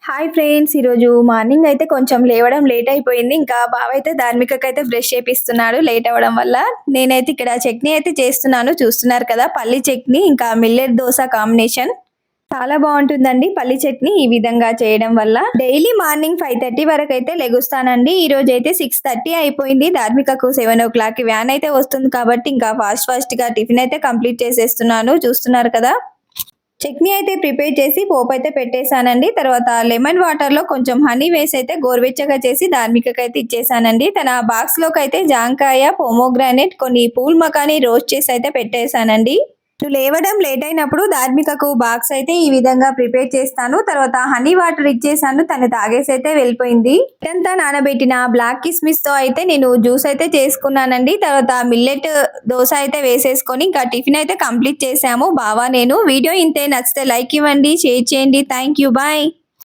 Hi friends! ఈరోజు morning అయితే కొంచెం లేవడం లేట్ అయిపోయింది. ఇంకా బావ అయితే ధార్మికకైతే బ్రష్ చేపిస్తున్నాడు లేట్ అవ్వడం వల్ల. నేనైతే ఇక్కడ చట్నీ అయితే చేస్తున్నాను. చూస్తున్నారు కదా! పల్లి చట్నీ ఇంకా మిల్లెట్ దోస కాంబినేషన్. చాలా బావుంటుందండి పల్లి చట్నీ ఈ విధంగా చేయడం వల్ల. డైలీ మార్నింగ్ 5:30 వరకైతే లెగుస్తానండి. ఈరోజైతే 6:30 అయిపోయింది. ధార్మికకు 7:00కి వ్యాన్ అయితే వస్తుంది కాబట్టి ఇంకా ఫాస్ట్‌గా టిఫిన్ అయితే కంప్లీట్ చేసేస్తున్నాను. చూస్తున్నారు కదా! చట్నీ అయితే ప్రిపేర్ చేసి పోపైతే పెట్టేశానండి. తర్వాత లెమన్ వాటర్‌లో కొంచెం హనీ వేసైతే గోరువెచ్చగా చేసి ధార్మికకైతే ఇచ్చేసానండి. తన బాక్స్‌లోకైతే జాంకాయ, పోమోగ్రానేట్, కొన్ని పూల్ మకాని రోస్ట్ చేసి అయితే పెట్టేశానండి. నేను లేవడం లేట్ అయినప్పుడు ధార్మికకు బాక్స్ అయితే ఈ విధంగా ప్రిపేర్ చేస్తాను. తర్వాత హనీ వాటర్ ఇచ్చేసాను. తను తాగేసి అయితే వెళ్ళిపోయింది. ఇదంతా నానబెట్టిన బ్లాక్ కిస్మిస్ తో అయితే నేను జ్యూస్ అయితే చేసుకున్నానండి. తర్వాత మిల్లెట్ దోస అయితే వేసేసుకొని ఇంకా టిఫిన్ అయితే కంప్లీట్ చేసాము బావ నేను. వీడియో ఇంతే, నచ్చితే లైక్ ఇవ్వండి, షేర్ చేయండి. Thank you. బాయ్.